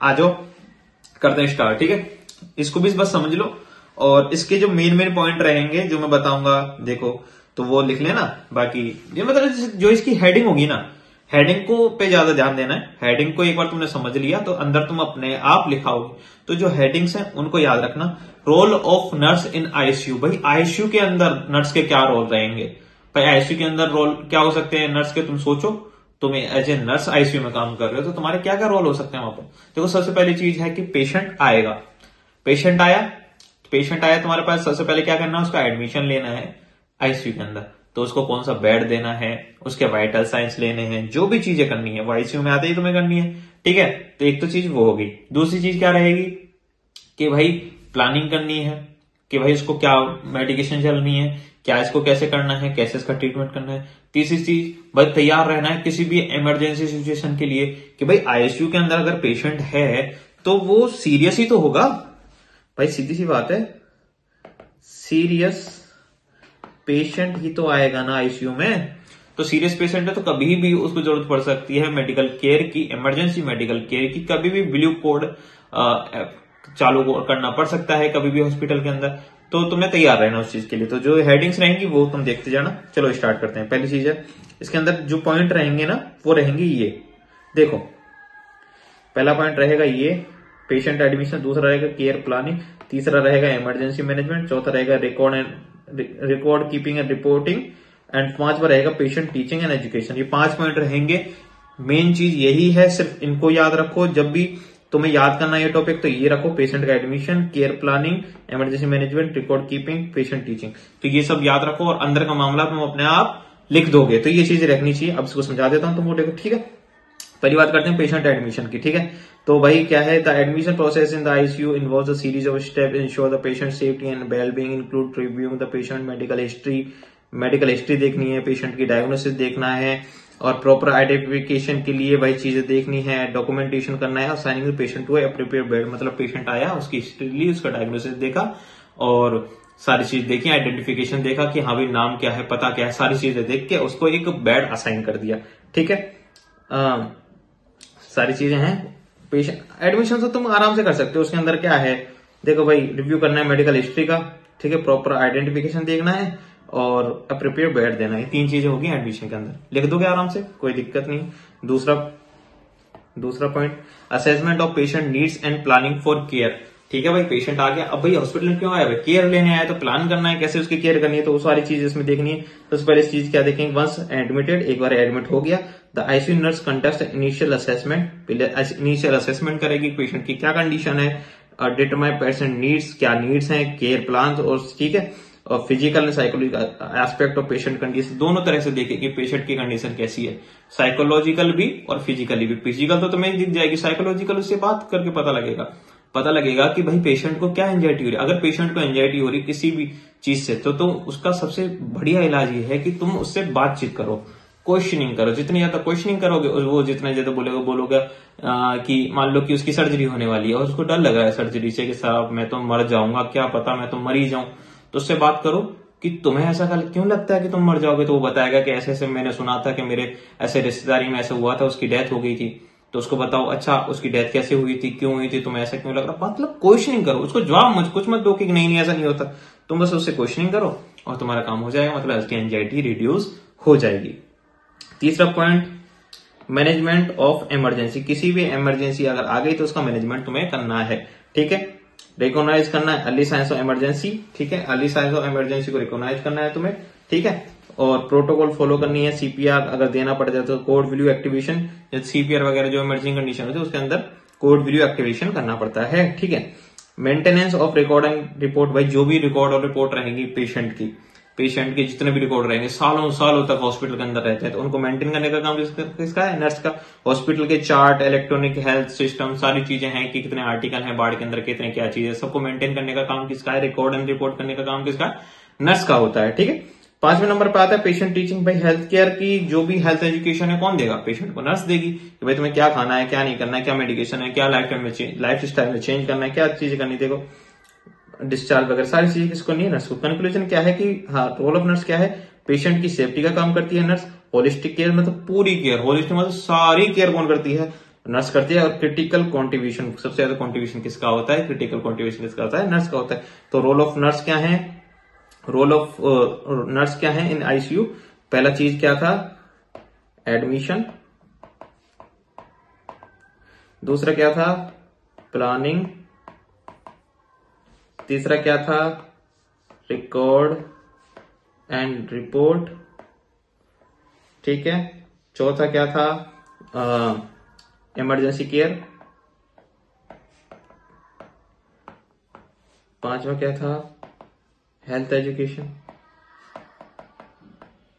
आ जाओ करते हैं स्टार्ट। ठीक है, इसको भी बस समझ लो और इसके जो मेन पॉइंट रहेंगे जो मैं बताऊंगा देखो तो वो लिख लेना। बाकी ये मतलब जो इसकी हेडिंग होगी ना, हेडिंग को पे ज्यादा ध्यान देना है। हेडिंग को एक बार तुमने समझ लिया तो अंदर तुम अपने आप लिखाओगे। तो जो हेडिंग्स हैं उनको याद रखना। Role of nurse in ICU, भाई आईसीयू के अंदर नर्स के क्या रोल रहेंगे। भाई आईसीयू के अंदर रोल क्या हो सकते हैं नर्स के, तुम सोचो। तुम एज ए नर्स आईसीयू में काम कर रहे हो तो तुम्हारे क्या क्या रोल हो सकते हैं वहां पर। देखो सबसे पहली चीज है कि पेशेंट आएगा, पेशेंट आया तुम्हारे पास, सबसे पहले क्या करना है, उसका एडमिशन लेना है आईसीयू के अंदर। तो उसको कौन सा बेड देना है, उसके वाइटल साइंस लेने हैं, जो भी चीजें करनी है वो आईसीयू में आते ही तुम्हें करनी है। ठीक है, तो एक तो चीज वो होगी। दूसरी चीज क्या रहेगी कि भाई प्लानिंग करनी है कि भाई इसको क्या मेडिकेशन चलनी है, क्या इसको कैसे करना है, कैसे इसका ट्रीटमेंट करना है। तीसरी चीज भाई तैयार रहना है किसी भी इमरजेंसी सिचुएशन के लिए कि भाई आईसीयू के अंदर अगर पेशेंट है तो वो सीरियस ही तो होगा। भाई सीधी सी बात है, सीरियस पेशेंट ही तो आएगा ना आईसीयू में। तो सीरियस पेशेंट है तो कभी भी उसको जरूरत पड़ सकती है मेडिकल केयर की, इमरजेंसी मेडिकल केयर की। कभी भी ब्लू कोड चालू करना पड़ सकता है कभी भी हॉस्पिटल के अंदर। तो तुम्हें तैयार रहना उस चीज के लिए। तो जो हेडिंग्स रहेंगी वो तुम देखते जाना। चलो स्टार्ट करते हैं। पहली चीज है इसके अंदर जो पॉइंट रहेंगे ना वो रहेंगे ये देखो। पहला पॉइंट रहेगा ये पेशेंट एडमिशन, दूसरा रहेगा केयर प्लानिंग, तीसरा रहेगा इमरजेंसी मैनेजमेंट, चौथा रहेगा record keeping and reporting and पांचवा रहेगा पेशेंट टीचिंग एंड एजुकेशन। ये 5 पॉइंट रहेंगे। मेन चीज यही है, सिर्फ इनको याद रखो। जब भी तुम्हें याद करना ये टॉपिक तो ये रखो, पेशेंट का admission, care planning, emergency management, record keeping, patient teaching. तो ये सब याद रखो और अंदर का मामला तुम अपने आप लिख दोगे। तो ये चीजें रखनी चाहिए। अब इसको समझा देता हूं तुम देखो। ठीक है, पहली बात करते हैं पेशेंट एडमिशन की। ठीक है, तो भाई क्या है, the admission process in the ICU involves a series of steps ensure the patient safety and well being include reviewing the patient medical history देखनी है, पेशेंट की डायग्नोसिस देखना है और प्रॉपर आइडेंटिफिकेशन के लिए भाई चीजें देखनी है, डॉक्यूमेंटेशन करना है, assigning the patient to appropriate bed. मतलब पेशेंट आया, उसकी हिस्ट्री ली, उसका डायग्नोसिस देखा और सारी चीज देखी, आइडेंटिफिकेशन देखा कि हाँ भाई नाम क्या है, पता क्या है, सारी चीजें देख के उसको एक बेड असाइन कर दिया। ठीक है, सारी चीजें हैं। पेशेंट एडमिशन तो तुम आराम से कर सकते हो। उसके अंदर क्या है देखो भाई, रिव्यू करना है मेडिकल हिस्ट्री का, ठीक है, प्रॉपर आइडेंटिफिकेशन देखना है और अप्रोप्रिएट बेड देना है। 3 चीजें होगी एडमिशन के अंदर, लिख दोगे आराम से, कोई दिक्कत नहीं। दूसरा point assessment of patient needs and planning for care. ठीक है भाई, पेशेंट आ गया, अब भाई हॉस्पिटल में क्यों आया, भाई केयर लेने आया तो प्लान करना है कैसे उसकी केयर करनी है। तो वो सारी चीज इसमें देखनी है। तो पहले इस चीज क्या देखेंगे, वंस एडमिटेड, एक बार एडमिट हो गया, the ICU nurse conduct initial assessment. पहले इनिशियल असेसमेंट करेगी पेशेंट की क्या कंडीशन है, डिटरमाइन पेशेंट नीड्स, क्या नीड्स हैं, केयर प्लान और ठीक है, और physical and psychological aspect of patient condition. दोनों तरह से देखेगी पेशेंट की कंडीशन कैसी है, साइकोलॉजिकल भी और फिजिकली भी। फिजिकल तो तुम्हें दिख जाएगी, साइकोलॉजिकल उससे बात करके पता लगेगा कि भाई पेशेंट को क्या एंजाइटी हो रही है। अगर पेशेंट को एंजाइटी हो रही है किसी भी चीज से तो उसका सबसे बढ़िया इलाज ये है कि तुम उससे बातचीत करो, क्वेश्चनिंग करो। जितनी ज्यादा क्वेश्चनिंग करोगे वो जितना ज्यादा बोलोगे कि मान लो कि उसकी सर्जरी होने वाली है और उसको डर लग रहा है सर्जरी से कि साहब मैं तो मर जाऊंगा, क्या पता मैं तो मर ही जाऊं। तो उससे बात करो कि तुम्हें ऐसा क्यों लगता है कि तुम मर जाओगे। तो वो बताएगा कि ऐसे ऐसे मैंने सुना था कि मेरे ऐसे रिश्तेदारी में ऐसा हुआ था, उसकी डेथ हो गई थी। तो उसको बताओ अच्छा उसकी डेथ कैसे हुई थी, क्यों हुई थी, तुम्हें ऐसा क्यों लग रहा। मतलब क्वेश्चनिंग करो, उसको जवाब कुछ मत दो कि नहीं ऐसा नहीं होता। तुम बस उससे क्वेश्चनिंग करो और तुम्हारा काम हो जाएगा, मतलब उसकी एंजाइटी रिड्यूस हो जाएगी। तीसरा पॉइंट मैनेजमेंट ऑफ इमरजेंसी। किसी भी इमरजेंसी अगर आ गई तो उसका मैनेजमेंट तुम्हें करना है। ठीक है, रिकॉग्नाइज करना है अर्ली साइंस ऑफ इमरजेंसी। ठीक है, अर्ली साइंस ऑफ इमरजेंसी को रिकॉग्नाइज करना है तुम्हें। ठीक है, और प्रोटोकॉल फॉलो करनी है। सीपीआर अगर देना पड़ जाए तो कोड वैल्यू एक्टिवेशन, सीपीआर वगैरह जो इमरजेंसी कंडीशन होती है उसके अंदर कोड वैल्यू एक्टिवेशन करना पड़ता है। ठीक है, maintenance of record and report. भाई जो भी रिकॉर्ड और रिपोर्ट रहेंगी पेशेंट के जितने भी रिकॉर्ड रहेंगे सालों तक हॉस्पिटल के अंदर रहते हैं तो उनको मेंटेन करने का काम किसका है, नर्स का। हॉस्पिटल के चार्ट, इलेक्ट्रॉनिक हेल्थ सिस्टम, सारी चीजें हैं कि कितने आर्टिकल हैं बाढ़ के अंदर, कितने क्या चीजें, सबको मेंटेन करने का काम किसका है, रिकॉर्ड एंड रिपोर्ट करने का काम किसका, नर्स का होता है। ठीक है, 5वें नंबर पे आता है पेशेंट टीचिंग। भाई हेल्थ केयर की जो भी हेल्थ एजुकेशन है कौन देगा, पेशेंट को नर्स देगी कि भाई तुम्हें क्या खाना है, क्या नहीं करना है, क्या मेडिकेशन है, क्या लाइफ स्टाइल में चेंज करना है, क्या चीजें करनी, देखो डिस्चार्ज वगैरह सारी चीजें किसको नहीं है, नर्स को। कंक्लूजन क्या है कि हाँ, रोल ऑफ नर्स क्या है, पेशेंट की सेफ्टी का काम करती है नर्स। होलिस्टिक केयर मतलब पूरी केयर, होलिस्टिक मतलब सारी केयर कौन करती है, नर्स करती है। और क्रिटिकल कॉन्ट्रीब्यूशन, सबसे ज्यादा कॉन्ट्रीब्यूशन किसका होता है, क्रिटिकल कॉन्ट्रीब्यूशन किसका होता है, नर्स का होता है। तो रोल ऑफ नर्स क्या है, रोल ऑफ नर्स क्या है इन आईसीयू? पहला चीज क्या था, एडमिशन। दूसरा क्या था, प्लानिंग। तीसरा क्या था, रिकॉर्ड एंड रिपोर्ट। ठीक है। चौथा क्या था, इमरजेंसी केयर। पांचवा क्या था, हेल्थ एजुकेशन।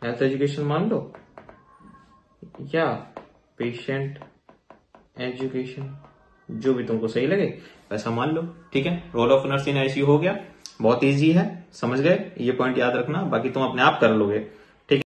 हेल्थ एजुकेशन मान लो, या पेशेंट एजुकेशन, जो भी तुमको सही लगे वैसा मान लो। ठीक है, role of nurse in ICU हो गया, बहुत इजी है, समझ गए, ये पॉइंट याद रखना, बाकी तुम अपने आप कर लोगे।